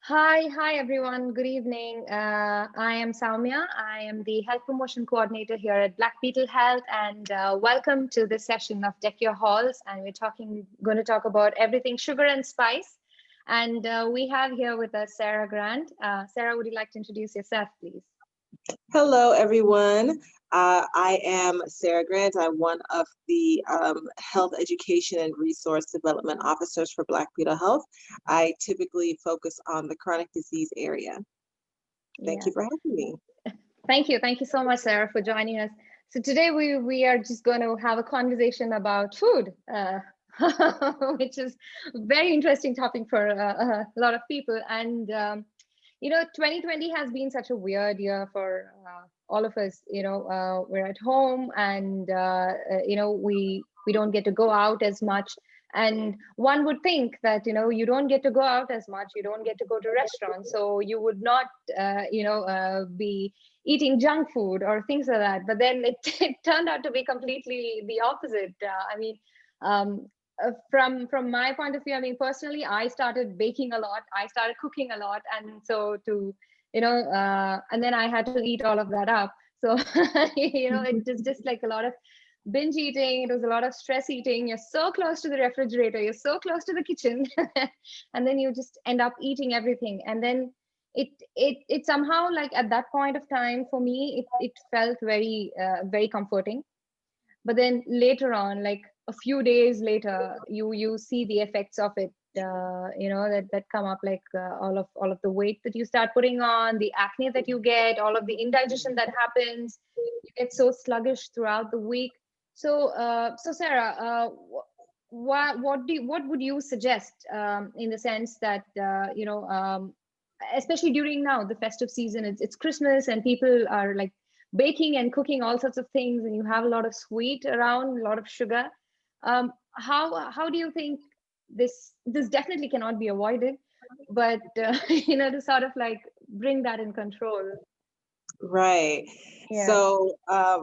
Hi everyone. Good evening. I am Soumya. I am the Health Promotion Coordinator here at Black Beetle Health, and welcome to this session of Deck Your Halls. And going to talk about everything sugar and spice. And we have here with us Sarah Grant. Sarah, would you like to introduce yourself, please? Hello, everyone. I am Sarah Grant. I'm one of the Health Education and Resource Development Officers for Black Beetle Health. I typically focus on the chronic disease area. Thank Yeah. you for having me. Thank you. Thank you so much, Sarah, for joining us. So today we are just going to have a conversation about food, which is a very interesting topic for a lot of people. And 2020 has been such a weird year for all of us. We're at home, and we don't get to go out as much. And one would think that you don't get to go out as much, you don't get to go to restaurants, so you would not be eating junk food or things like that. But then it turned out to be completely the opposite. Um, from my point of view, I mean, personally, I started baking a lot, I started cooking a lot, and so and then I had to eat all of that up. So it was just like a lot of binge eating. It was a lot of stress eating. You're so close to the refrigerator, you're so close to the kitchen, and then you just end up eating everything. And then it somehow, like, at that point of time for me, it felt very comforting. But then later on, like a few days later, you see the effects of it, that come up, like all of the weight that you start putting on, the acne that you get, all of the indigestion that happens. You get so sluggish throughout the week. So Sarah, what would you suggest, in the sense that especially during now the festive season, it's Christmas, and people are like baking and cooking all sorts of things, and you have a lot of sweet around, a lot of sugar. How do you think this definitely cannot be avoided, but to sort of like bring that in control? Right. Yeah. So,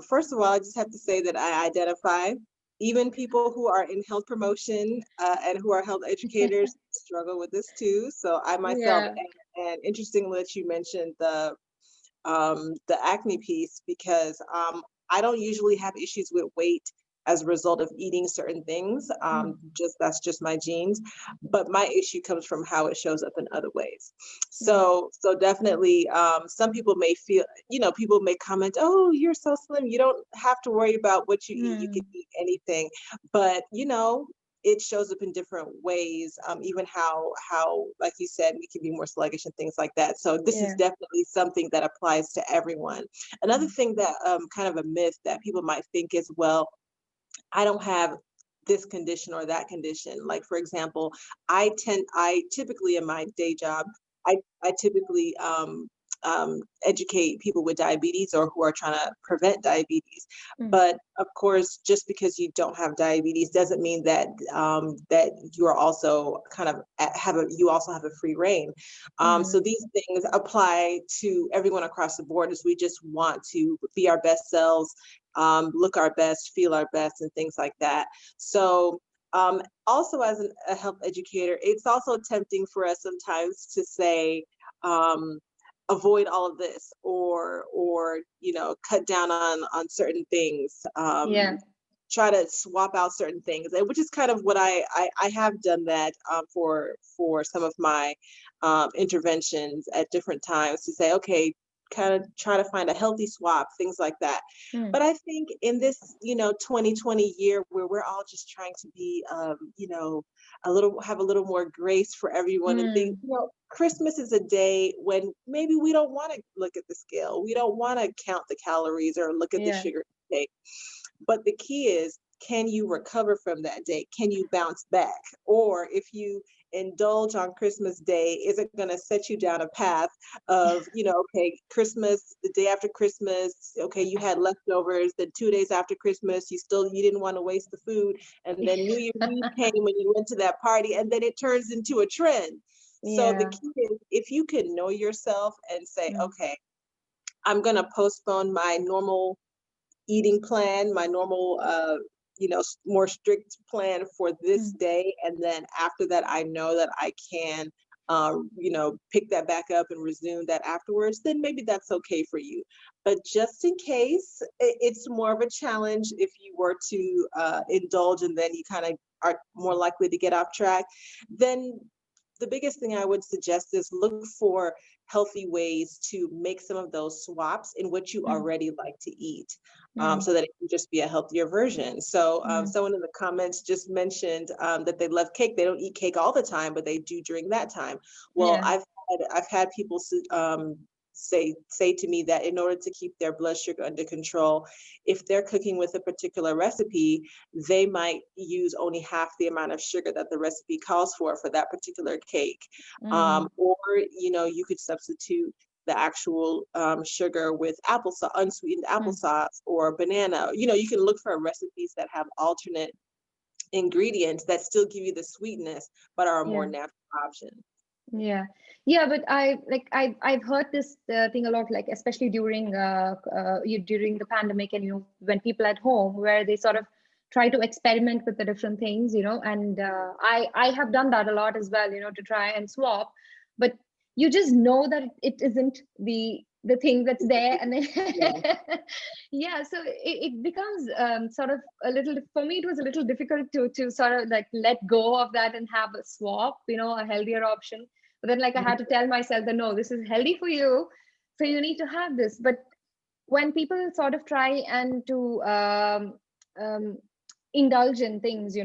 first of all, I just have to say that I identify. Even people who are in health promotion and who are health educators struggle with this too. So I myself, Yeah. and interestingly that you mentioned the acne piece, because I don't usually have issues with weight as a result of eating certain things. Just that's just my genes. But my issue comes from how it shows up in other ways. Yeah. So definitely, some people may feel, people may comment, "Oh, you're so slim. You don't have to worry about what you eat. You can Mm. eat anything." But it shows up in different ways. Even how, like you said, we can be more sluggish and things like that. So this is Yeah. definitely something that applies to everyone. Another thing that kind of a myth that people might think is, well, I don't have this condition or that condition. Like, for example, I typically in my day job, I typically educate people with diabetes or who are trying to prevent diabetes. Mm. But of course, just because you don't have diabetes doesn't mean that that you are also kind of you also have a free reign. So Mm. these things apply to everyone across the board, as we just want to be our best selves, look our best, feel our best, and things like that. So also, as a health educator, it's also tempting for us sometimes to say, avoid all of this, or cut down on certain things, Yeah. try to swap out certain things, which is kind of what I have done that for some of my interventions at different times, to say, okay, kind of try to find a healthy swap, things like that. Mm. But I think in this 2020 year, where we're all just trying to be have a little more grace for everyone, and think, Mm. Christmas is a day when maybe we don't want to look at the scale, we don't want to count the calories or look at the Yeah. sugar intake. But the key is, can you recover from that day? Can you bounce back? Or if you indulge on Christmas Day, is it going to set you down a path of, okay, Christmas, the day after Christmas, okay, you had leftovers, then 2 days after Christmas, you didn't want to waste the food. And then New Year's Eve came when you went to that party, and then it turns into a trend. So the Yeah. key is, if you can know yourself and say, Mm. okay, I'm going to postpone my normal eating plan, my normal, more strict plan for this Mm. day. And then after that, I know that I can pick that back up and resume that afterwards, then maybe that's okay for you. But just in case, it's more of a challenge if you were to indulge and then you kind of are more likely to get off track, then the biggest thing I would suggest is look for healthy ways to make some of those swaps in what you Mm, already like to eat, mm, so that it can just be a healthier version. So mm. someone in the comments just mentioned that they love cake. They don't eat cake all the time, but they do during that time. Well, Yeah. I've had people say to me that in order to keep their blood sugar under control, if they're cooking with a particular recipe, they might use only half the amount of sugar that the recipe calls for that particular cake. Mm, Or, you could substitute the actual sugar with applesauce, unsweetened mm. applesauce or banana. You can look for recipes that have alternate ingredients that still give you the sweetness, but are a more Yeah. natural option. Yeah, yeah, but I've heard this thing a lot, like especially during the pandemic, and when people at home, where they sort of try to experiment with the different things, and I have done that a lot as well, to try and swap, but you just know that it isn't the thing that's there, and then Yeah. yeah, so it becomes sort of a little, for me it was a little difficult to sort of like let go of that and have a swap, a healthier option. But then, like, I had to tell myself that no, this is healthy for you, so you need to have this. But when people sort of try and to um, indulge in things,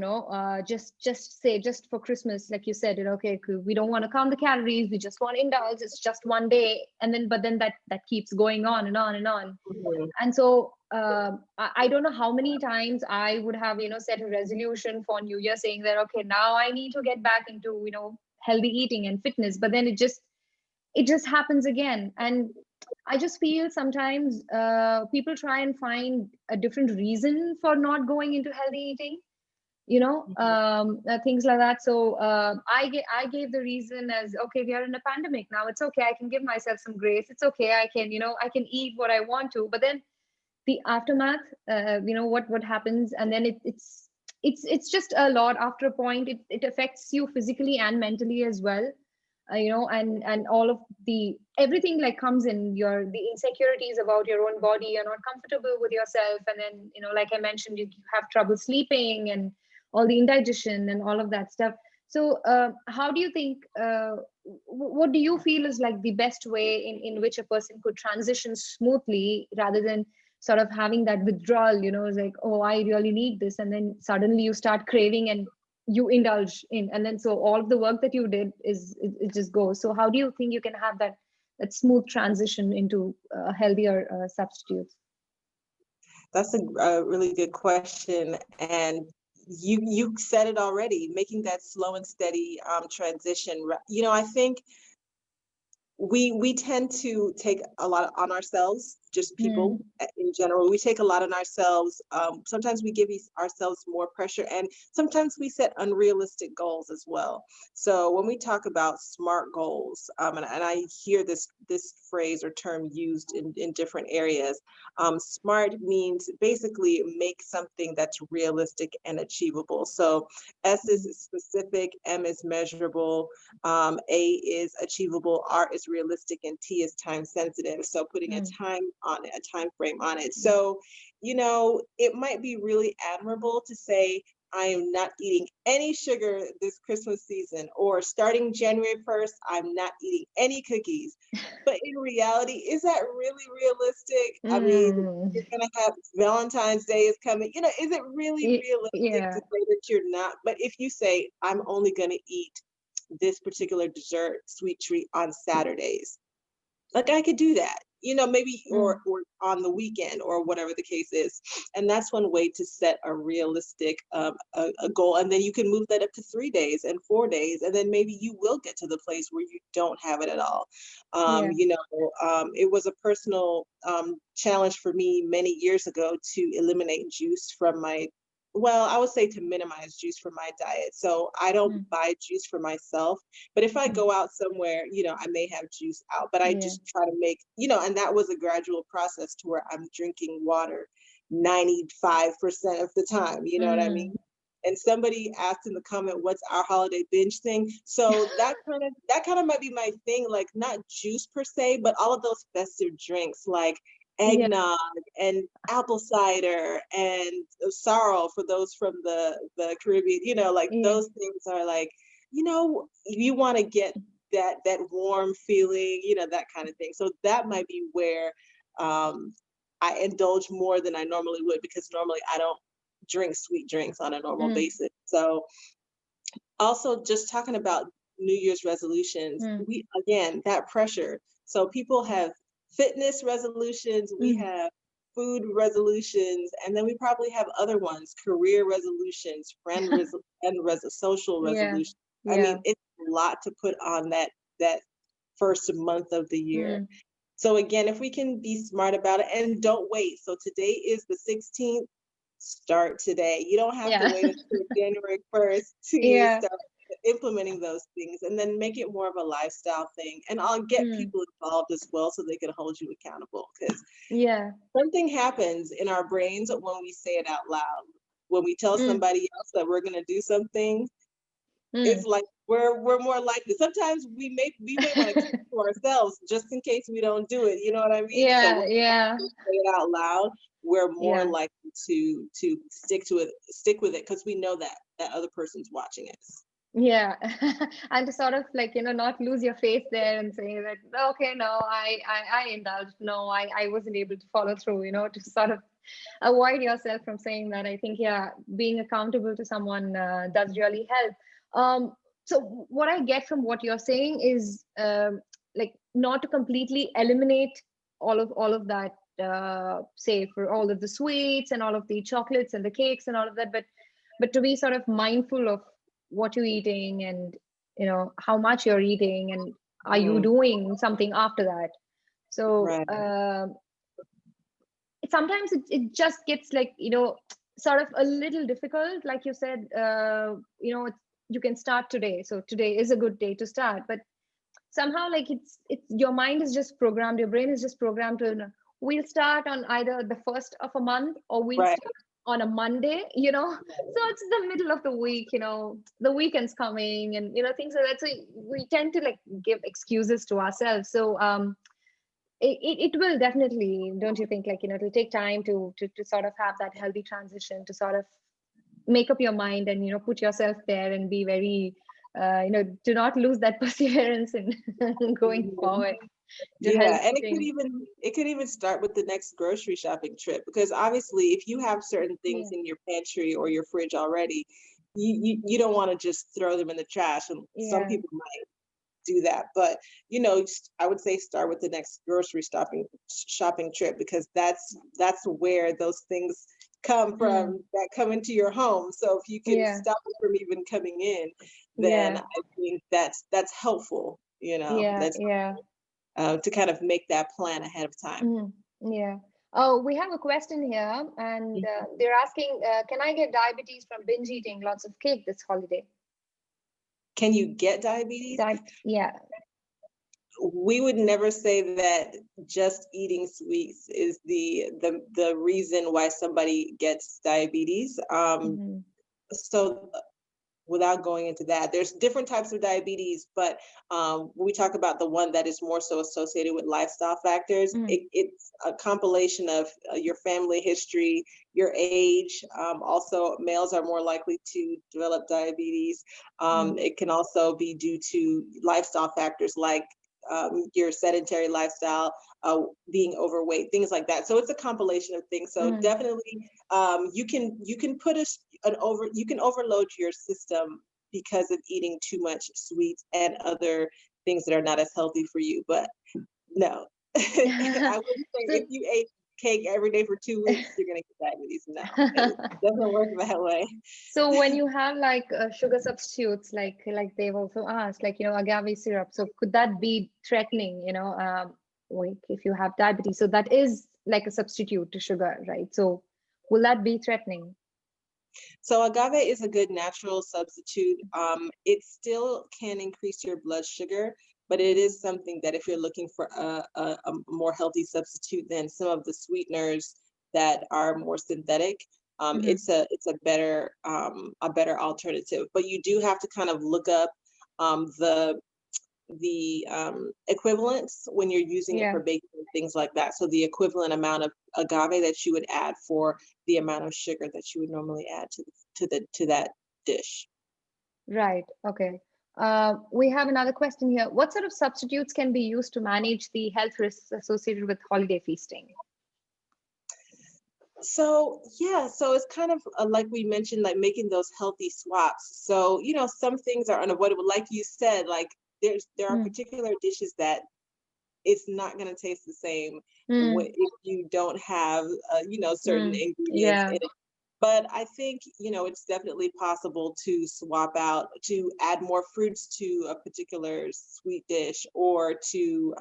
just say just for Christmas, like you said, okay, cool, we don't want to count the calories, we just want to indulge. It's just one day, and then but then that keeps going on and on and on. Mhm. And so I don't know how many times I would have set a resolution for New Year saying that okay, now I need to get back into healthy eating and fitness, but then it just happens again. And I just feel sometimes people try and find a different reason for not going into healthy eating, things like that. So I gave the reason as okay, we are in a pandemic now, it's okay, I can give myself some grace, it's okay, I can eat what I want to. But then the aftermath, what happens, and then it's just a lot. After a point, it affects you physically and mentally as well, and all of the everything like comes in, the insecurities about your own body, you're not comfortable with yourself, and then like I mentioned, you have trouble sleeping and all the indigestion and all of that stuff. So how do you think, what do you feel is like the best way in which a person could transition smoothly, rather than sort of having that withdrawal, it's like, oh, I really need this, and then suddenly you start craving and you indulge in, and then so all of the work that you did it just goes. So how do you think you can have that smooth transition into healthier substitutes? That's a really good question, and you said it already. Making that slow and steady transition. I think we tend to take a lot on ourselves, just people Mm, in general. We take a lot on ourselves. Sometimes we give ourselves more pressure, and sometimes we set unrealistic goals as well. So when we talk about SMART goals, and I hear this phrase or term used in different areas, SMART means basically make something that's realistic and achievable. So S is specific, M is measurable, A is achievable, R is realistic, and T is time sensitive. So putting a mm, time on it, a time frame on it. So, it might be really admirable to say, I am not eating any sugar this Christmas season, or starting January 1st, I'm not eating any cookies. But in reality, is that really realistic? I mean, mm. you're going to have Valentine's Day is coming. Is it really realistic to Yeah. say that you're not? But if you say, I'm only going to eat this particular dessert, sweet treat on Saturdays, like I could do that, maybe, or Mm, on the weekend, or whatever the case is. And that's one way to set a realistic a goal. And then you can move that up to 3 days and 4 days, and then maybe you will get to the place where you don't have it at all. yeah. It was a personal challenge for me many years ago to eliminate juice from my, well, I would say to minimize juice from my diet. So I don't Mm, buy juice for myself, but if I mm, go out somewhere, I may have juice out, but I yeah. just try to make, and that was a gradual process to where I'm drinking water 95% of the time. You know what I Mm, mean? And somebody asked in the comment, what's our holiday binge thing? So that kind of might be my thing, like not juice per se, but all of those festive drinks like Yeah. eggnog and apple cider and sorrel for those from the Caribbean, like Yeah. those things are like, you want to get that warm feeling, that kind of thing. So that might be where I indulge more than I normally would, because normally I don't drink sweet drinks on a normal basis. So also just talking about New Year's resolutions, again, that pressure. So people have fitness resolutions, we have food resolutions, and then we probably have other ones, career resolutions, social resolutions. I Yeah. mean, it's a lot to put on that first month of the year. So again, if we can be smart about it and don't wait. So today is the 16th. Start today. You don't have to wait until January 1st to start implementing those things, and then make it more of a lifestyle thing. And I'll get people involved as well so they can hold you accountable, because something happens in our brains when we say it out loud. When we tell somebody else that we're going to do something, it's like we're more likely. Sometimes we may want to keep it to ourselves just in case we don't do it. You know what I mean? So when we say it out loud, we're more likely to stick with it, because we know that other person's watching us. Yeah. And to sort of like, not lose your faith there and say that, okay, no, I indulged. No, I wasn't able to follow through, to sort of avoid yourself from saying that. I think, being accountable to someone does really help. So what I get from what you're saying is like not to completely eliminate all of that, say for all of the sweets and all of the chocolates and the cakes and all of that, but to be sort of mindful of what you're eating, and how much you're eating, and are you doing something after that. So sometimes it just gets like, sort of a little difficult, like you said. You can start today, so today is a good day to start, but somehow like it's your mind is just programmed, your brain is just programmed to, we'll start on either the first of a month, or we'll start on a Monday. So it's the middle of the week, the weekend's coming, and things like that. So we tend to like give excuses to ourselves. So it will definitely, don't you think, like, it'll take time to sort of have that healthy transition, to sort of make up your mind and put yourself there and be very do not lose that perseverance in going forward. And it could even start with the next grocery shopping trip, because obviously if you have certain things in your pantry or your fridge already, you don't want to just throw them in the trash, and some people might do that, but I would say start with the next grocery shopping trip, because that's where those things come from, that come into your home. So if you can stop it from even coming in, then I think that's helpful. That's to kind of make that plan ahead of time. Oh, we have a question here, and they're asking, can I get diabetes from binge eating lots of cake this holiday? Can you get diabetes? Yeah. We would never say that just eating sweets is the reason why somebody gets diabetes. So without going into that, there's different types of diabetes, but we talk about the one that is more so associated with lifestyle factors. It's a compilation of your family history, your age. Also, males are more likely to develop diabetes. It can also be due to lifestyle factors like your sedentary lifestyle, being overweight, things like that. So it's a compilation of things. So definitely, you can put you can overload your system because of eating too much sweets and other things that are not as healthy for you. But no, I wouldn't say if you ate cake every day for 2 weeks, you're gonna get diabetes. No, it doesn't work that way. So when you have like sugar substitutes, like they've also asked, like agave syrup, so could that be threatening? Like if you have diabetes, so that is like a substitute to sugar, right? So will that be threatening? So agave is a good natural substitute. It still can increase your blood sugar, but it is something that if you're looking for a more healthy substitute than some of the sweeteners that are more synthetic, Mhm. it's a better alternative. But you do have to kind of look up the equivalents when you're using it for Yeah. baking and things like that. So the equivalent amount of agave that you would add for the amount of sugar that you would normally add to that dish. Right. Okay. We have another question here. What sort of substitutes can be used to manage the health risks associated with holiday feasting? So yeah, so it's kind of like we mentioned, like making those healthy swaps. So some things are unavoidable, like you said. Like there are Mm. particular dishes that it's not going to taste the same Mm. if you don't have certain Mm. ingredients Yeah. in it. But I think it's definitely possible to swap out, to add more fruits to a particular sweet dish, or to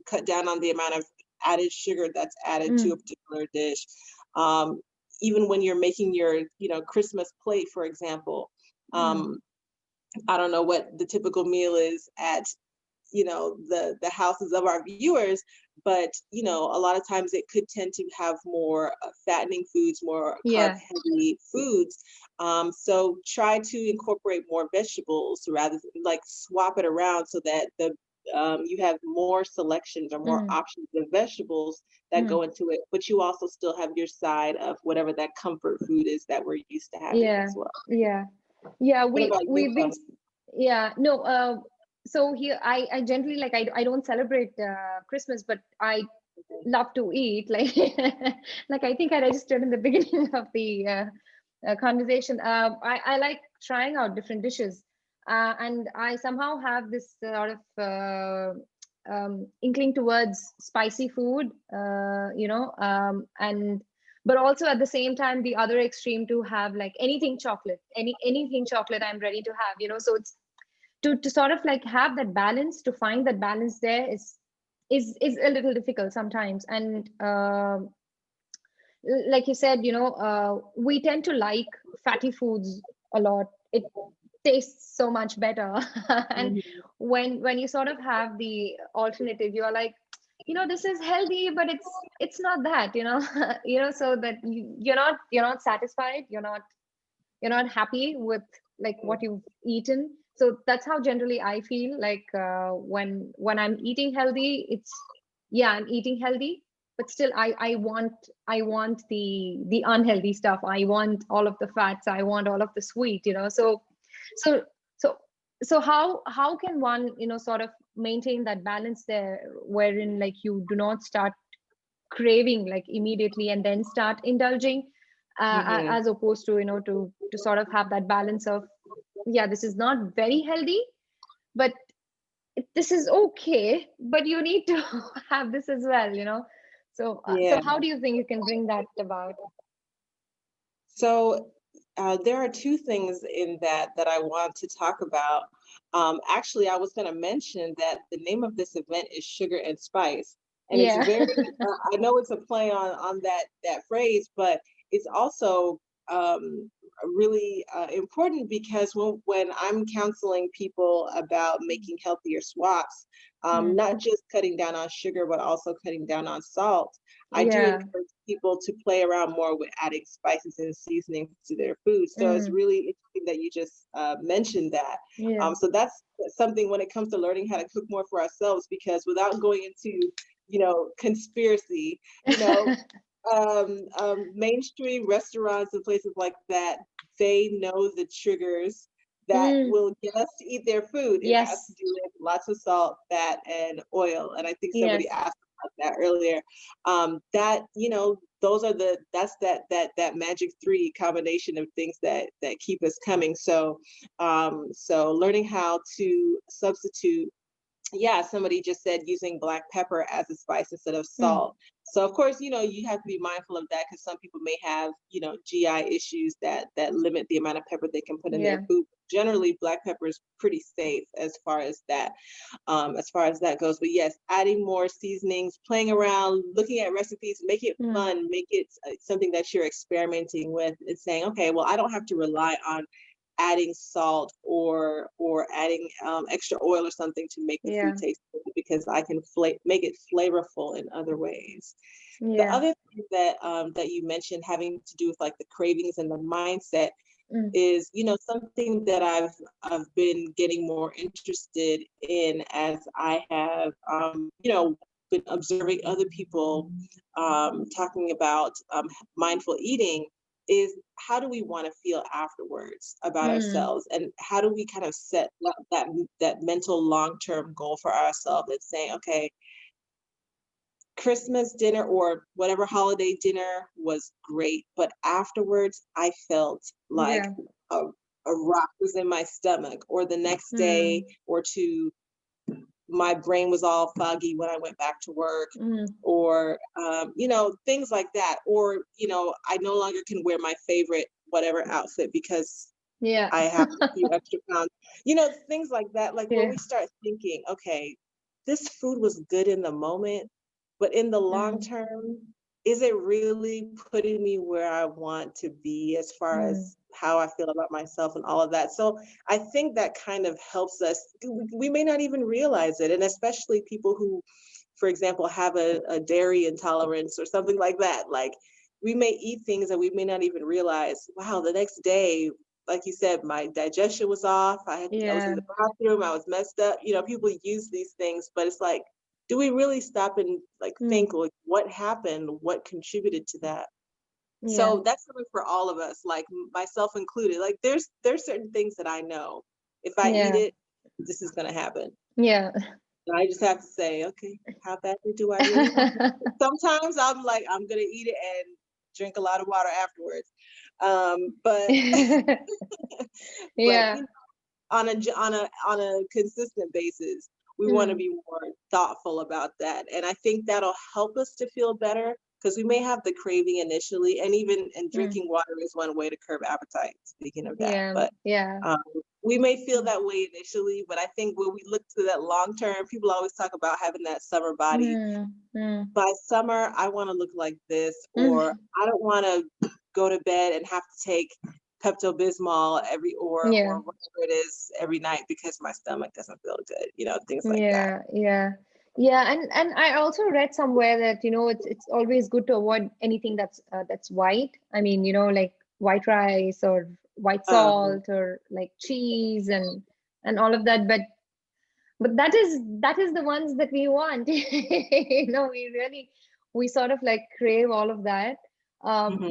cut down on the amount of added sugar that's added to a Mm. particular dish. um, Even when you're making your Christmas plate, for example. Mm. um, I don't know what the typical meal is at the houses of our viewers, but a lot of times it could tend to have more fattening foods, more carb Yeah. heavy foods. So try to incorporate more vegetables, rather than like swap it around, so that the you have more selections or more Mm. options of vegetables that Mm. go into it, but you also still have your side of whatever that comfort food is that we're used to having Yeah. as well. Yeah. Yeah. What about you, We've been. Tom? Yeah. No. So here, I generally, like, I don't celebrate Christmas, but I love to eat, like like I think I registered in the beginning of the conversation. I like trying out different dishes, and I somehow have this sort of inkling towards spicy food, and but also at the same time the other extreme, to have like anything chocolate, anything chocolate I'm ready to have, so it's to sort of like have that balance, to find that balance there is a little difficult sometimes. And like you said, we tend to like fatty foods a lot. It tastes so much better. And Mhm. when you sort of have the alternative, you're like, this is healthy, but it's not that, so that you're not satisfied, you're not happy with like what you've eaten. So that's how generally I feel like, when I'm eating healthy, it's, yeah, I'm eating healthy, but still I want the unhealthy stuff. I want all of the fats, I want all of the sweet, so so so how can one, sort of maintain that balance there, wherein like you do not start craving like immediately and then start indulging, Mhm. as opposed to, to sort of have that balance of, yeah, this is not very healthy, but this is okay, but you need to have this as well, so Yeah. how do you think you can bring that about? So there are two things in that I want to talk about. Actually, I was going to mention that the name of this event is Sugar and Spice, and it's Yeah. very. I know it's a play on that phrase, but it's also really important, because when I'm counseling people about making healthier swaps, Mm. not just cutting down on sugar, but also cutting down on salt, I do Yeah. encourage people to play around more with adding spices and seasonings to their food. So it's Mm. really interesting that you just mentioned that. Yeah. So that's something when it comes to learning how to cook more for ourselves, because without going into, conspiracy, mainstream restaurants and places like that, they know the triggers that Mm. will get us to eat their food. It has to Yes. do with lots of salt, fat, and oil. And I think somebody Yes. asked about that earlier. That those are that magic three combination of things that keep us coming. So learning how to substitute, yeah, somebody just said using black pepper as a spice instead of Mm. salt. So of course, you have to be mindful of that, because some people may have, GI issues that limit the amount of pepper they can put in their Yeah. food. Generally, black pepper is pretty safe as far as that goes. But yes, adding more seasonings, playing around, looking at recipes, make it Mm. fun, make it something that you're experimenting with, and saying, okay, well, I don't have to rely on adding salt or adding extra oil or something to make the food taste good, because I can make it flavorful in other ways. The other thing that that you mentioned, having to do with like the cravings and the mindset, is, you know, something that I've been getting more interested in as I have you know, been observing other people talking about mindful eating, is how do we want to feel afterwards about ourselves, and how do we kind of set that mental long-term goal for ourselves, and saying, okay, Christmas dinner or whatever holiday dinner was great, but afterwards I felt like a, a rock was in my stomach, or the next day or two, my brain was all foggy when I went back to work, or, you know, things like that. Or, you know, I no longer can wear my favorite whatever outfit because I have a few extra pounds, you know, things like that. Like when we start thinking, okay, this food was good in the moment, but in the long term, is it really putting me where I want to be as far as how I feel about myself and all of that? So I think that kind of helps us. We may not even realize it. And especially people who, for example, have a dairy intolerance or something like that. Like we may eat things that we may not even realize, wow, the next day, like you said, my digestion was off. I was in the bathroom, I was messed up. You know, people use these things, but it's like, do we really stop and like think, like, what happened? What contributed to that? So that's something for all of us, like myself included. Like there's certain things that I know if I eat it, this is gonna happen. And I just have to say, okay, how badly do I really want it? Sometimes I'm like, I'm gonna eat it and drink a lot of water afterwards. But but you know, on a consistent basis, we want to be more thoughtful about that. And I think that'll help us to feel better, because we may have the craving initially, and even drinking water is one way to curb appetite, speaking of that. But we may feel that way initially, but I think when we look to that long term, people always talk about having that summer body. By summer, I want to look like this, or I don't want to go to bed and have to take Pepto-Bismol or whatever it is every night because my stomach doesn't feel good, you know, things like that. And I also read somewhere that, you know, it's always good to avoid anything that's white. I mean, you know, like white rice or white salt or like cheese and all of that, but that is the ones that we want. You know, we sort of like crave all of that.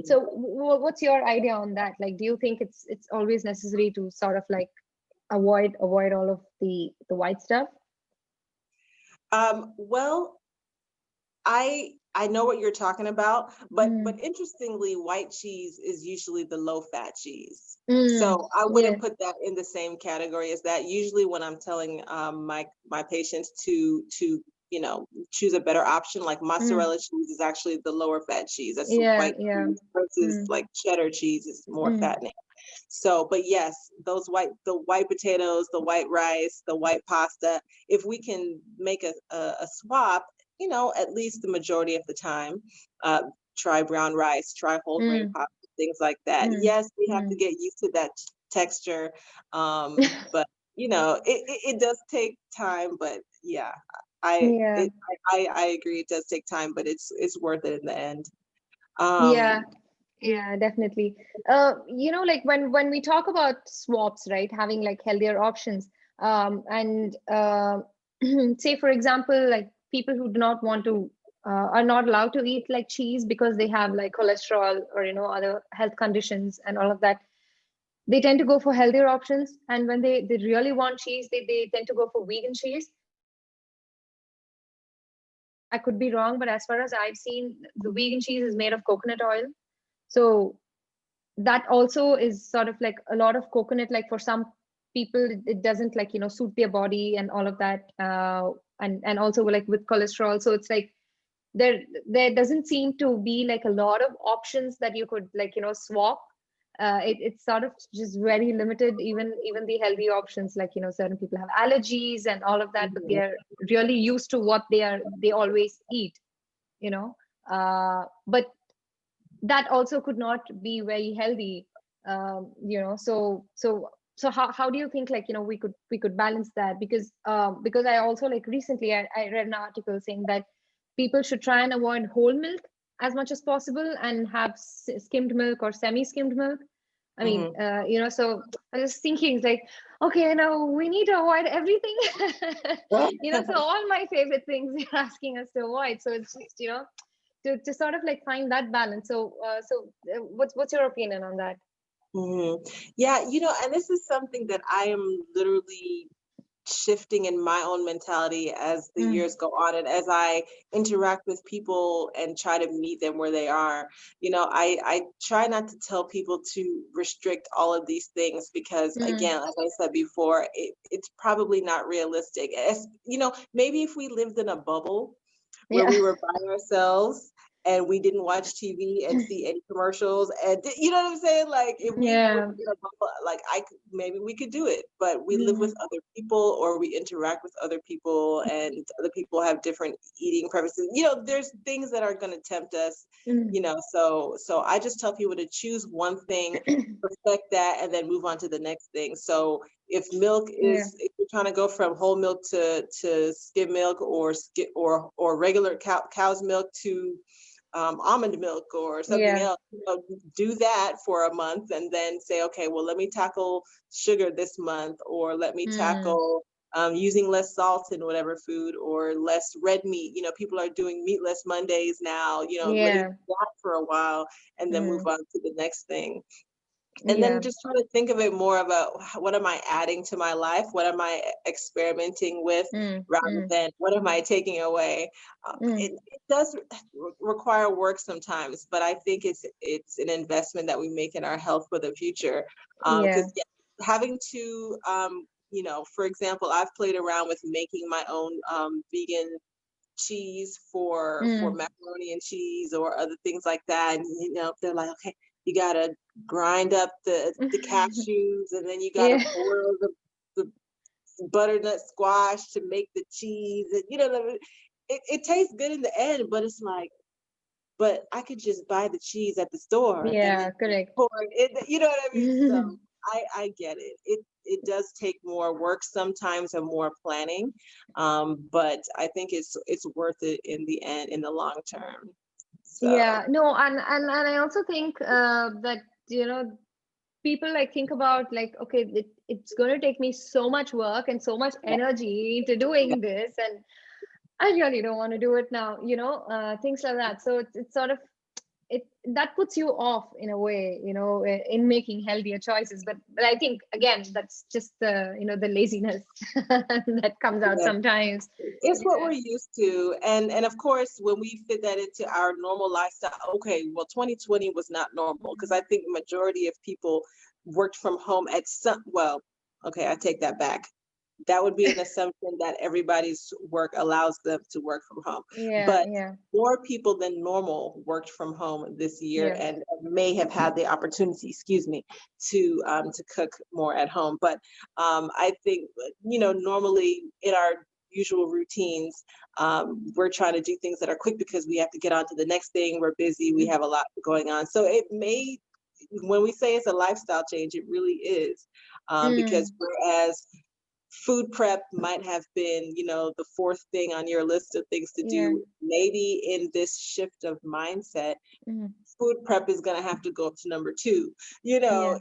So what's your idea on that? Like, do you think it's always necessary to sort of like avoid all of the white stuff? Well, I know what you're talking about, but interestingly, white cheese is usually the low fat cheese. So I wouldn't put that in the same category as that. Usually when I'm telling my patients to you know, choose a better option, like mozzarella cheese is actually the lower fat cheese. That's white cheese versus like cheddar cheese is more fattening. So, but yes, the white potatoes, the white rice, the white pasta, if we can make a swap, you know, at least the majority of the time, try brown rice, try whole grain pasta, things like that. Yes, we have to get used to that texture, but you know, it does take time. But yeah, I agree. It does take time, but it's worth it in the end. Yeah, definitely. You know, like when we talk about swaps, right, having like healthier options, and say for example, like people who do not want to are not allowed to eat like cheese because they have like cholesterol or, you know, other health conditions and all of that, they tend to go for healthier options. And when they really want cheese, they tend to go for vegan cheese. I could be wrong, but as far as I've seen, the vegan cheese is made of coconut oil. So that also is sort of like a lot of coconut, like for some people it doesn't, like, you know, suit their body and all of that, and also like with cholesterol. So it's like there doesn't seem to be like a lot of options that you could, like, you know, swap. It's sort of just very limited. Even the healthy options, like, you know, certain people have allergies and all of that, but they're really used to what they always eat, you know. But that also could not be very healthy. So how do you think, like, we could balance that? Because I also, like, recently I read an article saying that people should try and avoid whole milk as much as possible and have skimmed milk or semi-skimmed milk. I mean, Mhm. so I was thinking, it's like, okay, now we need to avoid everything. So all my favorite things you're asking us to avoid. So it's just, to sort of like find that balance. What's your opinion on that? Yeah, and this is something that I am literally shifting in my own mentality as the Mm, years go on and as I interact with people and try to meet them where they are. I try not to tell people to restrict all of these things because, mm, again, as I said before, it's probably not realistic. Maybe if we lived in a bubble where yeah. we were by ourselves and we didn't watch TV and see any commercials, and you know what I'm saying? Like if we were Yeah. in a bubble, like maybe we could do it, but we live with Mm, other people or we interact with other people and other people have different eating preferences. There's things that are going to tempt us, mm. so I just tell people to choose one thing, perfect that, and then move on to the next thing. So Yeah. if you're trying to go from whole milk to skim milk or regular cow's milk to almond milk or something Yeah. else, do that for a month and then say, okay, well, let me tackle sugar this month, or let me Mm, tackle using less salt in whatever food or less red meat. People are doing meatless Mondays now. Let me yeah. do that for a while and then move Mm, on to the next thing. And then yeah. just try to think of it more about what am I adding to my life? What am I experimenting with Mm, rather mm, than what am I taking away? mm. It does require work sometimes, but I think it's an investment that we make in our health for the future. Yeah. Because having to, for example, I've played around with making my own vegan cheese for Mm. macaroni and cheese or other things like that. And they're like, okay, you gotta grind up the cashews and then you gotta Yeah. boil the butternut squash to make the cheese. And it tastes good in the end, but it's like, but I could just buy the cheese at the store and then Yeah, correct. pour it in, you know what I mean? So I get it. It does take more work sometimes and more planning, but I think it's worth it in the end, in the long term. So Yeah, no, and I also think that, people, like, think about, like, okay, it's going to take me so much work and so much yeah, energy into doing this, and I really don't want to do it now, things like that. So it's sort of, it that puts you off in a way, in making healthier choices. But I think, again, that's just the laziness that comes out yeah. sometimes. It's what Yeah. we're used to, and of course, when we fit that into our normal lifestyle, okay, well, 2020 was not normal because I think the majority of people worked from home at some. Well, okay, I take that back. That would be an assumption that everybody's work allows them to work from home, Yeah, but yeah, more people than normal worked from home this year yeah. and may have had the opportunity, excuse me, to cook more at home. But I think normally in our usual routines, we're trying to do things that are quick because we have to get on to the next thing. We're busy. We Mm, have a lot going on. So it may, when we say it's a lifestyle change, it really is, because mm, whereas food prep might have been, the fourth thing on your list of things to yeah, do, maybe in this shift of mindset, mm, food prep is going to have to go up to number two, you know, yeah,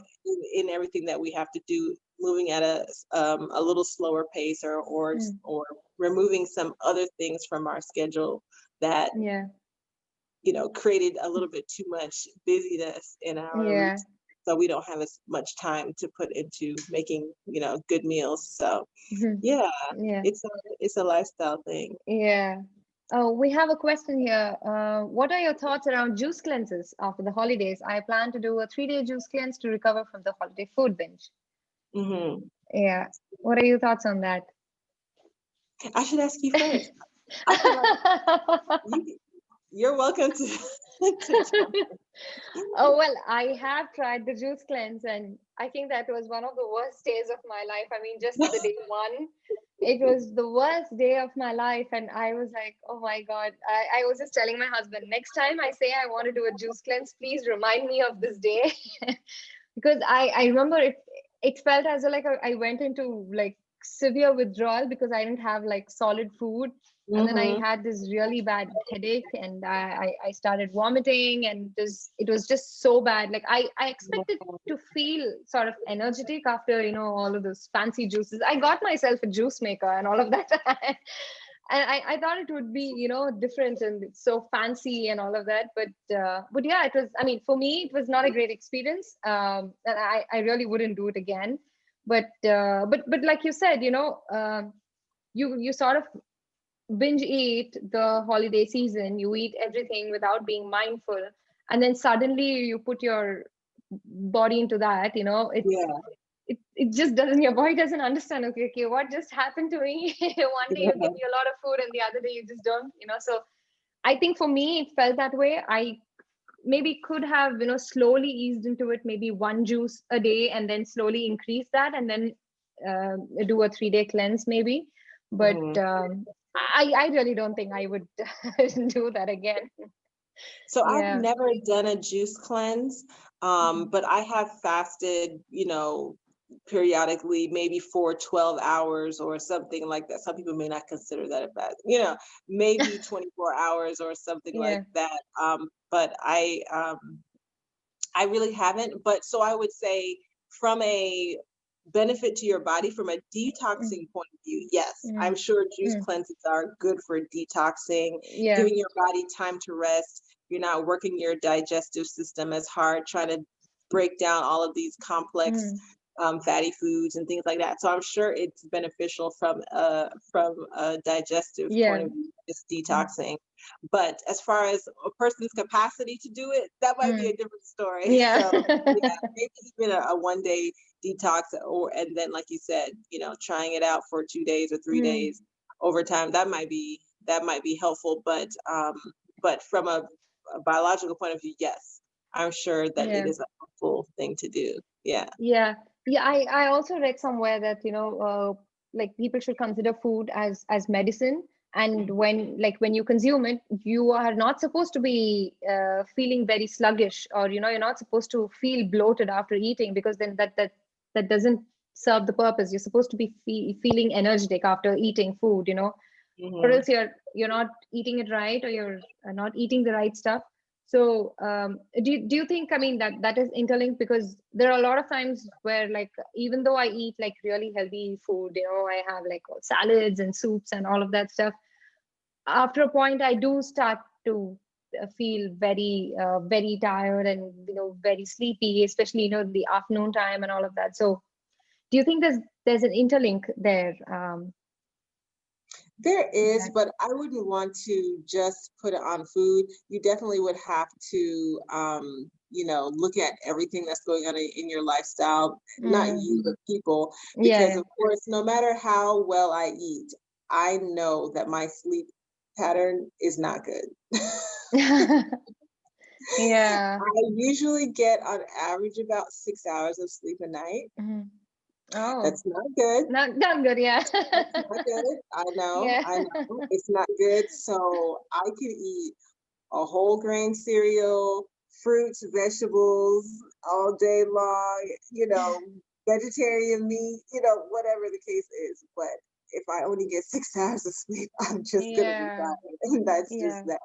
in everything that we have to do, moving at a little slower pace, mm, or removing some other things from our schedule that, yeah, created a little bit too much busyness in our routine. yeah, So we don't have as much time to put into making, good meals. So mhm, yeah, yeah, it's a it's a lifestyle thing. yeah. Oh, we have a question here. What are your thoughts around juice cleanses after the holidays? I plan to do a 3-day juice cleanse to recover from the holiday food binge. Hmm. Yeah. What are your thoughts on that? I should ask you first. I feel like you you're welcome to to jump Oh, well, I have tried the juice cleanse, and I think that was one of the worst days of my life. I mean, just the day one, it was the worst day of my life. And I was like, oh my God. I was just telling my husband, next time I say I want to do a juice cleanse, please remind me of this day. because I remember it felt as though like I went into like severe withdrawal because I didn't have like solid food. And then I Mm-hmm. had this really bad headache, and I started vomiting, and it was just so bad. Like I expected to feel sort of energetic after, all of those fancy juices. I got myself a juice maker and all of that. And I thought it would be, different and it's so fancy and all of that. But yeah, it was, I mean, for me, it was not a great experience. And I really wouldn't do it again. But like you said, you sort of binge eat the holiday season, you eat everything without being mindful, and then suddenly you put your body into that, Yeah. it just doesn't, your body doesn't understand, okay, what just happened to me? One day you give Yeah. me a lot of food and the other day you just don't, so I think for me it felt that way. I maybe could have, slowly eased into it, maybe one juice a day, and then slowly increase that, and then do a 3-day cleanse maybe. But Mhm. I really don't think I would do that again. So I've Yeah. never done a juice cleanse, Mhm. but I have fasted, periodically, maybe for 12 hours or something like that. Some people may not consider that a fast, maybe 24 hours or something like Yeah. that. But I really haven't. But so I would say from a benefit to your body, from a Mm, detoxing point of view, yes, mm, I'm sure juice mm. cleanses are good for detoxing, Yeah. giving your body time to rest. You're not working your digestive system as hard, trying to break down all of these complex Mm. fatty foods and things like that. So I'm sure it's beneficial from a digestive point Yeah. of view, just Mm. detoxing. But as far as a person's capacity to do it, that might be a Mm. different story. Yeah. So yeah, maybe even a 1 day detox, or and then like you said, trying it out for 2 days or three Mm. days over time, that might be helpful. But from a biological point of view, yes, I'm sure that it Yeah. is a helpful thing to do. Yeah. Yeah, yeah. I also read somewhere that like people should consider food as medicine, and Mhm. when you consume it, you are not supposed to be feeling very sluggish, or you're not supposed to feel bloated after eating, because then that doesn't serve the purpose. You're supposed to be feeling energetic after eating food, or Mhm. else you're not eating it right, or you're not eating the right stuff. So do you think, I mean, that is interlinked? Because there are a lot of times where, like, even though I eat like really healthy food, I have like salads and soups and all of that stuff, after a point I do start to feel very tired, and very sleepy, especially the afternoon time and all of that. So do you think there's an interlink there, There in is, that? but I wouldn't want to just put it on food. You definitely would have to, look at everything that's going on in your lifestyle, not Mm, you, but people, because yeah, of course, no matter how well I eat, I know that my sleep pattern is not good. yeah. Yeah. I usually get on average about 6 hours of sleep a night. Mhm. Oh, That's not good. not good. Yeah. That's not good. Yeah. I know. It's not good. So I could eat a whole grain cereal, fruits, vegetables all day long, vegetarian meat, whatever the case is. But if I only get 6 hours of sleep, I'm just gonna be Yeah. tired. And that's just Yeah. that.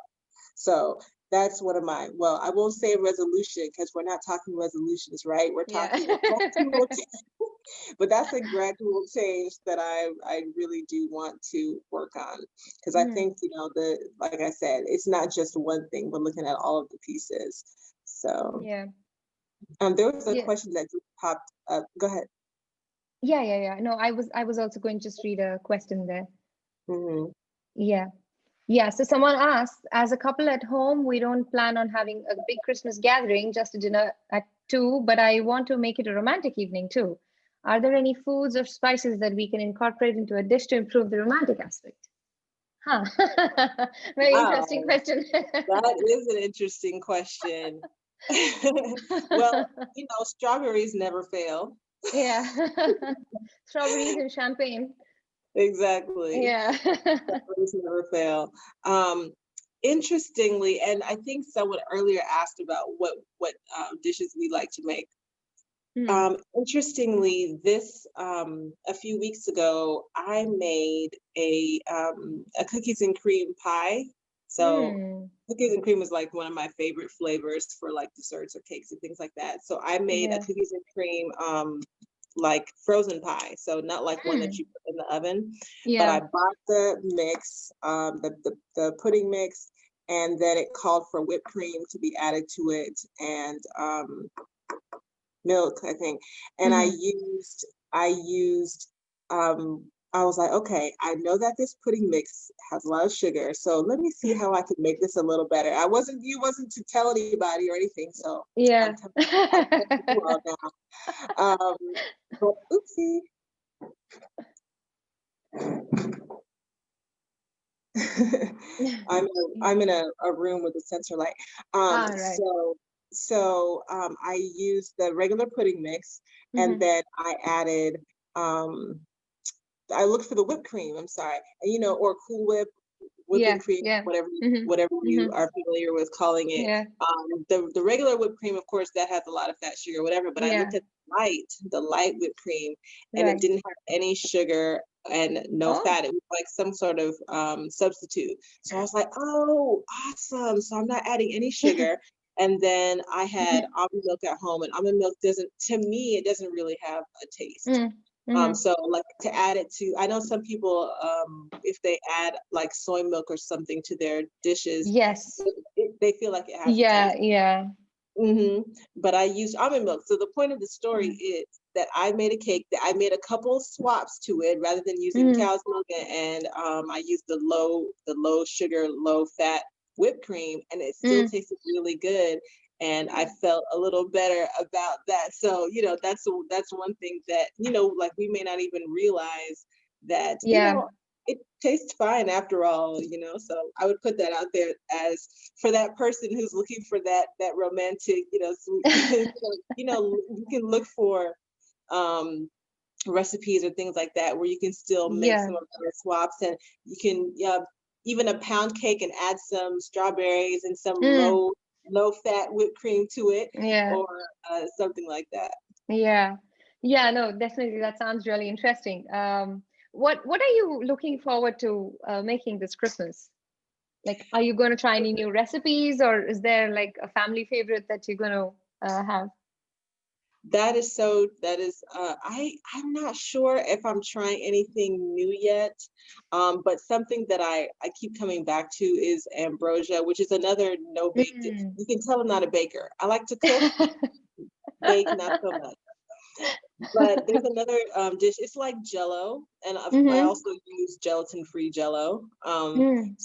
So that's one of my, well, I won't say resolution because we're not talking resolutions, right? We're Yeah. talking a gradual but that's a gradual change that I really do want to work on, because I Mm, think the like I said, it's not just one thing, but looking at all of the pieces. So yeah. there was a Yeah. question that just popped up. Go ahead. Yeah. Yeah. Yeah. No, I was also going to just read a question there. Hmm. Yeah. Yeah. So someone asked, as a couple at home, we don't plan on having a big Christmas gathering, just a dinner at 2, but I want to make it a romantic evening too. Are there any foods or spices that we can incorporate into a dish to improve the romantic aspect? Huh. Very interesting Wow, question. that is an interesting question. Well, strawberries never fail. Yeah. Strawberries and champagne. Exactly. Yeah. Those never fail. Um, Interestingly, and I think someone earlier asked about what dishes we like to make. Mm. Interestingly, this a few weeks ago, I made a cookies and cream pie. So Mm. cookies and cream is like one of my favorite flavors for like desserts or cakes and things like that. So I made a Yeah. cookies and cream like frozen pie. So not like one that Mm. you put in the oven, but I Yeah. bought the mix, the pudding mix, and then it called for whipped cream to be added to it, and milk, I think. And Mm. I was like, okay, I know that this pudding mix has a lot of sugar, so let me see how I can make this a little better. You wasn't to tell anybody or anything, so Yeah. I'm telling you all now. But oopsie. I'm in a room with a sensor light. All right. I used the regular pudding mix, and Mm-hmm. then um I looked for the whipped cream. I'm sorry, and, or Cool Whip, whipping Yeah. cream, Yeah. whatever Mm-hmm. whatever you Mm-hmm. are familiar with calling it. Yeah. The regular whipped cream, of course, that has a lot of fat, sugar, whatever. But I Yeah. looked at the light whipped cream, and it Right. didn't have any sugar and no Oh. fat. It was like some sort of substitute. So I was like, oh, awesome! So I'm not adding any sugar. And then I had almond milk at home, and almond milk doesn't, to me, it doesn't really have a taste. Mm. Mm-hmm. So like to add it to, I know some people, if they add like soy milk or something to their dishes, Yes. they feel like it has a Yeah. taste. Yeah. But I used almond milk. So the point of the story Mm. is that I made a cake that I made a couple swaps to it rather than using Mm. cow's milk, and I used the low sugar, low fat whipped cream, and it still Mm. tasted really good. And I felt a little better about that. So, that's one thing that, like we may not even realize that, Yeah. it tastes fine after all, so I would put that out there as for that person who's looking for that romantic, sweet. You can look for um recipes or things like that where you can still make Yeah. some of the swaps, and you can, even a pound cake and add some strawberries and some Mm. low fat whipped cream to it, Yeah. or something like that. Yeah. Yeah. No, definitely. That sounds really interesting. What are you looking forward to making this Christmas? Like, are you going to try any new recipes, or is there like a family favorite that you're going to have? I'm not sure if I'm trying anything new yet. But something that I keep coming back to is ambrosia, which is another no bake. Mm. You can tell I'm not a baker. I like to cook, bake not so much. But there's another dish. It's like Jello, and I Mm-hmm. also use gelatin-free Jello. Mm.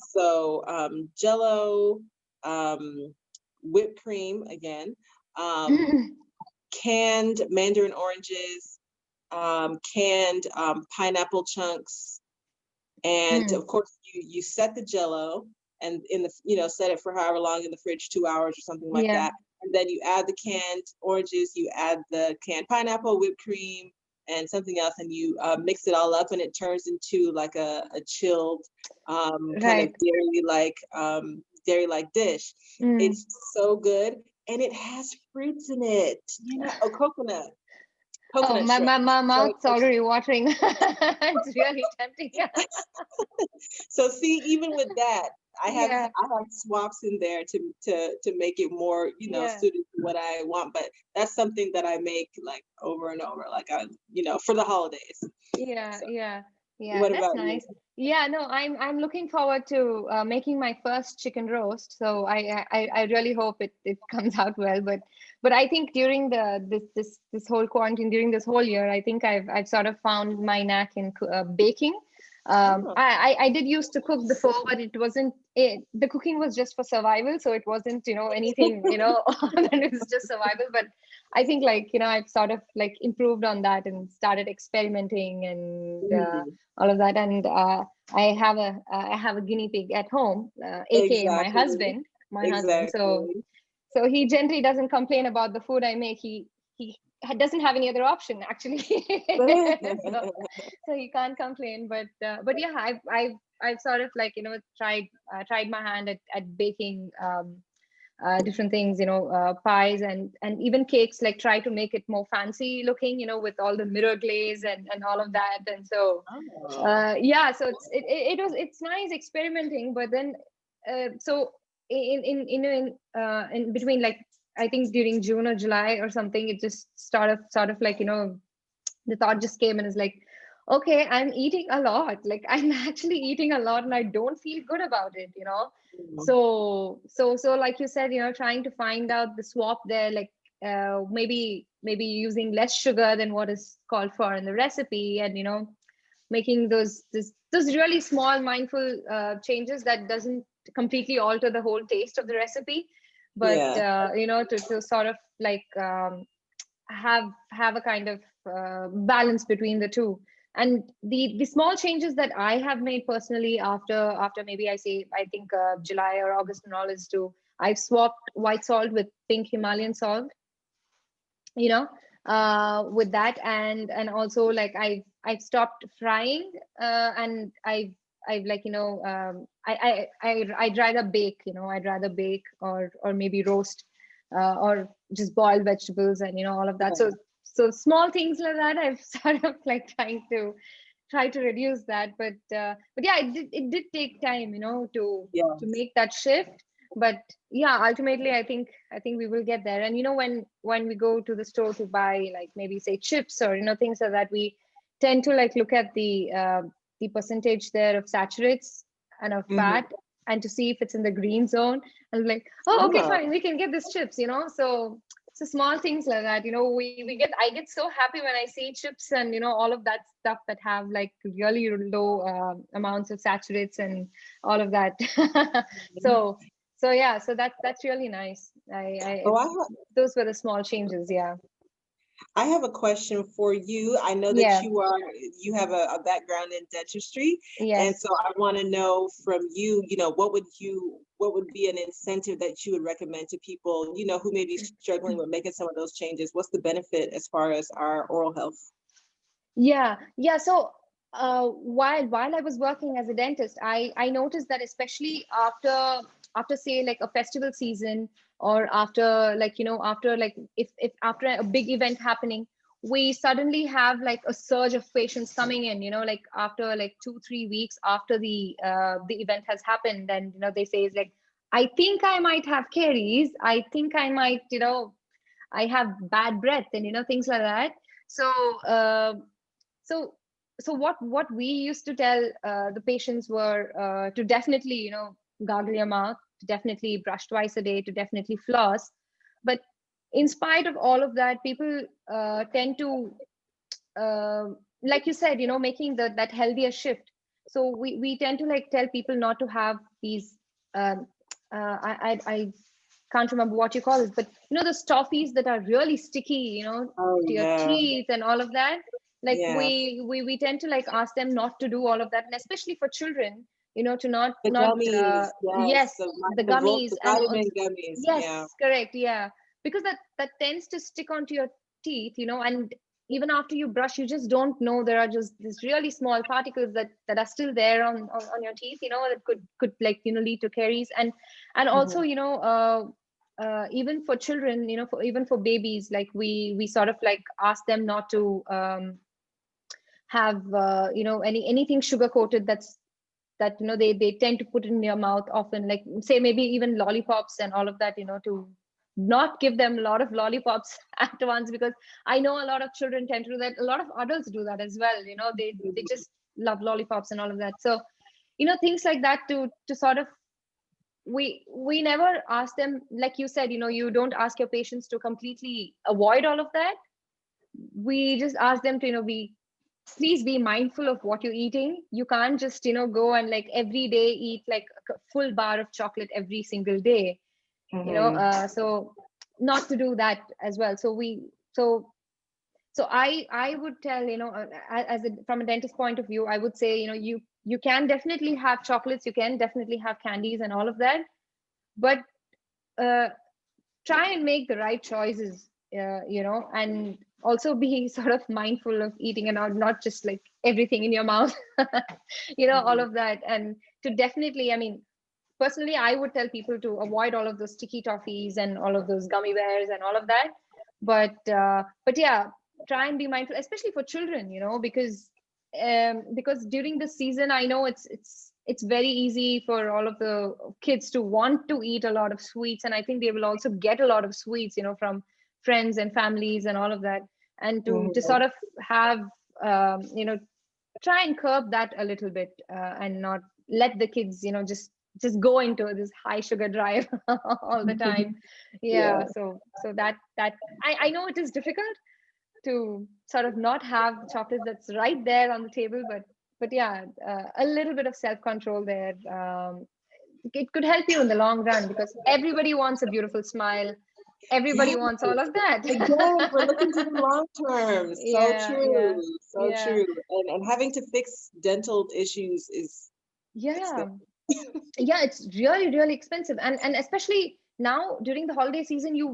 Jello, um, whipped cream again, um, Mm. canned mandarin oranges, canned pineapple chunks, and Mm. of course you set the Jello, and set it for however long in the fridge, 2 hours or something like Yeah. that. And then you add the canned oranges, you add the canned pineapple, whipped cream, and something else, and you mix it all up, and it turns into like a chilled kind of Right. dairy like dish. Mm. It's so good, and it has fruits in it. Oh, Oh, coconut shredded. my So mouth's already watering. It's really tempting. So see, even with that, Yeah. I have swaps in there to make it more, Yeah. suited to what I want. But that's something that I make like over and over, like for the holidays. Yeah, So yeah, yeah. what That's about you? nice. Yeah, no, I'm looking forward to making my first chicken roast. So I really hope it comes out well. But I think during this whole quarantine, during this whole year, I think I've sort of found my knack in baking. Oh. I did used to cook before, but it wasn't the cooking was just for survival. So it wasn't, anything, that it was just survival. But I think like, I've sort of like improved on that and started experimenting and Mhm. all of that. And I have a guinea pig at home, aka my Exactly. husband, my husband. So Exactly. so he generally doesn't complain about the food I make. He doesn't have any other option actually. So he can't complain. But yeah, I've sort of like tried my hand at baking different things, pies and even cakes, like try to make it more fancy looking, with all the mirror glaze and all of that. And so, Oh. yeah, so it's nice experimenting, but then, so in between, like, I think during June or July or something, it just sort of like, the thought just came and is like, okay, I'm eating a lot. Like, I'm actually eating a lot and I don't feel good about it. Mhm. So like you said, trying to find out the swap there, like, maybe using less sugar than what is called for in the recipe, and making those really small mindful changes that doesn't completely alter the whole taste of the recipe, but Yeah. to sort of like, have a kind of balance between the two. And the small changes that I have made personally after maybe I think July or August and all, is to, I've swapped white salt with pink Himalayan salt, you know with that. And also, like, I've stopped frying, and I've like, I'd rather bake, or maybe roast, or just boil vegetables, and all of that. So small things like that, I've sort of like try to reduce that. But yeah, it did take time, to Yes. make that shift. But yeah, ultimately, I think we will get there. And when we go to the store to buy, like, maybe say chips, or things like that, we tend to like look at the percentage there of saturates and of Mhm. fat, and to see if it's in the green zone, and like, oh, okay, Oh. fine, we can get this chips. So small things like that, I get so happy when I see chips and all of that stuff that have like really low amounts of saturates and all of that. Mhm. so yeah, so that's really nice. Oh, Those were the small changes. Yeah. I have a question for you. I know that Yeah. you have a background in dentistry, and Yes. so I want to know from you, what would be an incentive that you would recommend to people, who may be struggling with making some of those changes? What's the benefit as far as our oral health? Yeah. So while I was working as a dentist, I noticed that, especially after say like a festival season, or after like after like if after a big event happening, we suddenly have like a surge of patients coming in. Like after like 2-3 weeks after the event has happened, and they say, it's like, I think I might have caries. I think I might, I have bad breath, and things like that. So uh, so what we used to tell the patients were, to definitely gargle your mouth, to definitely brush twice a day, to definitely floss. But in spite of all of that, people tend to, uh, like you said, making that healthier shift. So we tend to like tell people not to have these, um, I can't remember what you call it, but the toffees that are really sticky, Oh to your yeah, teeth and all of that. Like, yeah. we tend to like ask them not to do all of that, and especially for children, to The not gummies, yes, yes, the the gummies, and vitamin gummies, yeah. yes, correct, yeah, because that tends to stick onto your teeth, and even after you brush, you just don't know, there are just these really small particles that are still there on your teeth, that could like lead to caries. And also, Mhm. even for children, even for babies, like we sort of like ask them not to have anything sugar coated, that they tend to put in your mouth often, like say maybe even lollipops and all of that, to not give them a lot of lollipops at once, because I know a lot of children tend to do that, a lot of adults do that as well, they just love lollipops and all of that. So things like that, to sort of, we never ask them, like you said, you don't ask your patients to completely avoid all of that. We just ask them to be, please be mindful of what you're eating. You can't just go and like every day eat like a full bar of chocolate every single day, Mhm. so not to do that as well. So I would tell, from a dentist point of view, I would say, you can definitely have chocolates, you can definitely have candies and all of that, but uh, try and make the right choices, and also be sort of mindful of eating, and not just like everything in your mouth, all Mhm. of that. And to definitely, I mean, personally, I would tell people to avoid all of those sticky toffees and all of those gummy bears and all of that. But yeah, try and be mindful, especially for children, because during the season, I know it's very easy for all of the kids to want to eat a lot of sweets, and I think they will also get a lot of sweets, from friends and families and all of that, and to Mhm. sort of have try and curb that a little bit, and not let the kids just go into this high sugar drive all the time. Yeah. Yeah, so that I know it is difficult to sort of not have chocolates that's right there on the table, but yeah, a little bit of self control there, it could help you in the long run, because everybody wants a beautiful smile, everybody Yes. wants all of that. Again, we're looking to the long term. So Yeah, yeah, true. So yeah, true. And having to fix dental issues is yeah, expensive. yeah, it's really really expensive, and especially now during the holiday season, you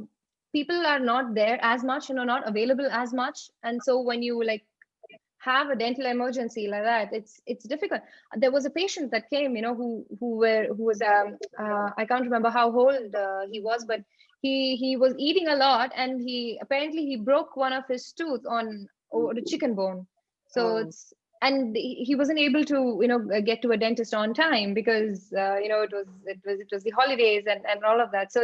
people are not there as much, not available as much, and so when you like have a dental emergency like that, it's difficult. There was a patient that came, who was I can't remember how old he was, but he was eating a lot, and he apparently he broke one of his tooth on over the chicken bone. So Oh, and he wasn't able to get to a dentist on time, because it was the holidays and all of that. So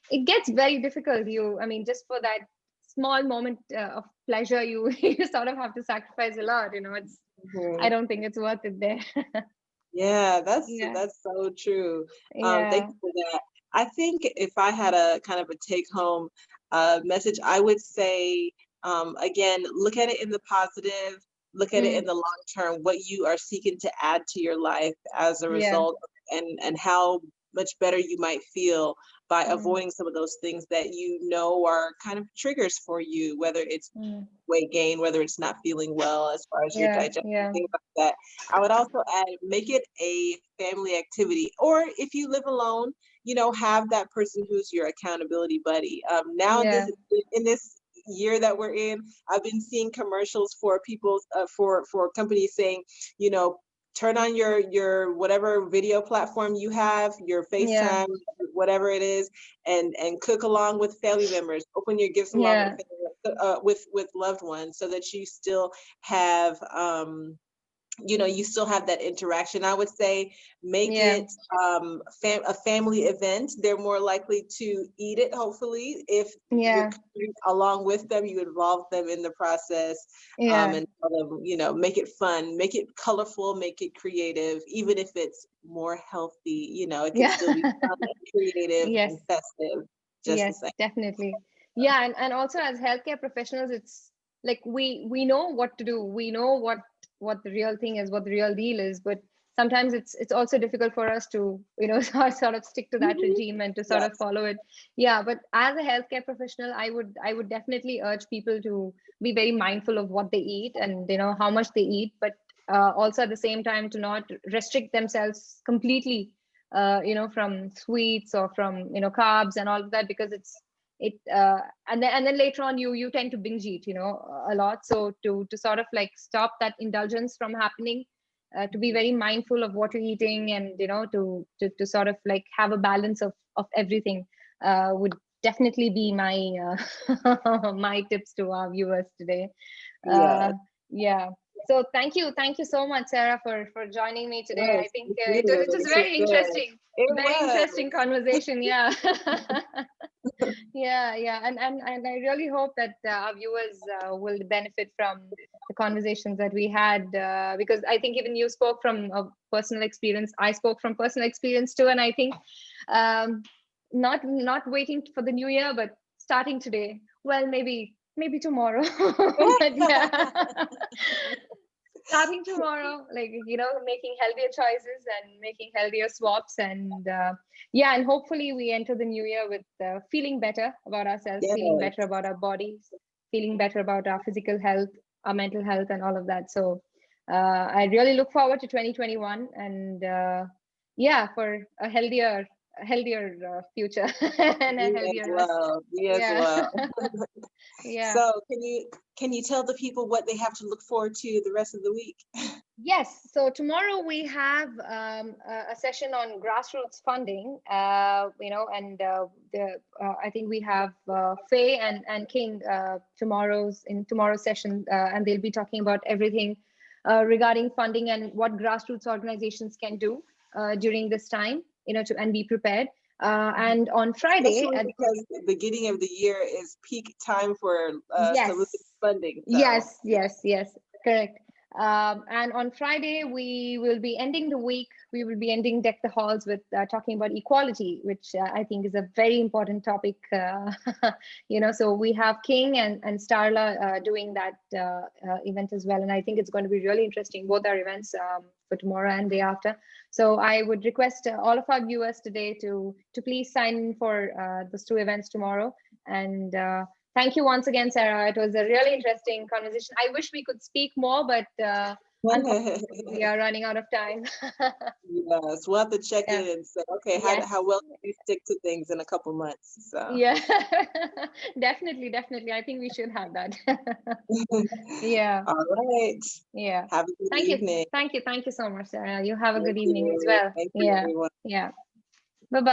it gets very difficult. I mean, just for that small moment of pleasure, you you sort of have to sacrifice a lot. I mhm. don't think it's worth it there. Yeah, Yeah, that's so true. Thank yeah. you for that. I think if I had a kind of a take home message, I would say again, look at it in the positive, look at it in Mm, the long term, what you are seeking to add to your life as a yeah. result, and how much better you might feel by Mm, avoiding some of those things that you know are kind of triggers for you, whether it's mm, weight gain, whether it's not feeling well as far as your yeah, digestion, yeah, things like that. I would also add, make it a family activity, or if you live alone, have that person who's your accountability buddy. Now yeah, in this year that we're in, I've been seeing commercials for people for companies saying, you know, turn on your whatever video platform you have, your yeah, FaceTime, whatever it is, and cook along with family members. Open your gifts along with yeah, with loved ones, so that you still have you still have that interaction. I would say make yeah, it a family event. They're more likely to eat it, hopefully, if you're yeah, cooking along with them, you involve them in the process, yeah, and tell them, make it fun, make it colorful, make it creative. Even if it's more healthy, it can yeah. still be fun and creative Yes. and festive, just the Yes, same. definitely. Yeah, and also as healthcare professionals, it's like we know what to do. We know what the real thing is, what the real deal is, but sometimes it's also difficult for us to, sort of stick to that Mhm. regime and to sort of Yes. follow it. Yeah, but as a healthcare professional, I would definitely urge people to be very mindful of what they eat, and how much they eat, but also at the same time to not restrict themselves completely, from sweets or from carbs and all of that, because it and then later on you tend to binge eat a lot. So to sort of like stop that indulgence from happening, to be very mindful of what you're eating, and to sort of like have a balance of everything, would definitely be my my tips to our viewers today. uh Yes. yeah, so thank you so much, Sarah, for joining me today. I Yes. think Thank you. it was This was very good. interesting, It very was. interesting conversation. Yeah. Yeah, yeah, and I really hope that our viewers will benefit from the conversations that we had, because I think even you spoke from a personal experience, I spoke from personal experience too, and I think um, not waiting for the new year, but starting today. Well, maybe tomorrow, but yeah. Starting tomorrow, like making healthier choices and making healthier swaps, and yeah, and hopefully we enter the new year with feeling better about ourselves, feeling better Yes. about our bodies, feeling better about our physical health, our mental health, and all of that. So I really look forward to 2021, and yeah, for a healthier future and a Me as healthier us. well. Me as Yeah. well. Yeah. So can you tell the people what they have to look forward to the rest of the week? Yes, so tomorrow we have a session on grassroots funding, and I think we have Faye and King in tomorrow's session, and they'll be talking about everything regarding funding and what grassroots organizations can do during this time, and be prepared. And on Friday, Especially because the beginning of the year is peak time for yes, soliciting funding. So yes, correct. And on Friday, we will be ending the week. We will be ending Deck the Halls with talking about equality, which I think is a very important topic. So we have King and Starla doing that event as well. And I think it's going to be really interesting, both our events for tomorrow and day after. So I would request all of our viewers today to please sign in for those two events tomorrow. And thank you once again, Sarah. It was a really interesting conversation. I wish we could speak more, but unfortunately, we are running out of time. yes, we'll have to check Yeah. in and say, okay, Yes. how well do we stick to things in a couple months? So Yeah, definitely. I think we should have that. Yeah, all right. yeah. Have a good Thank you. evening. Thank you so much, Sarah. You have a Thank good evening as you. well. Thank you, Yeah, everyone. yeah. Bye-bye.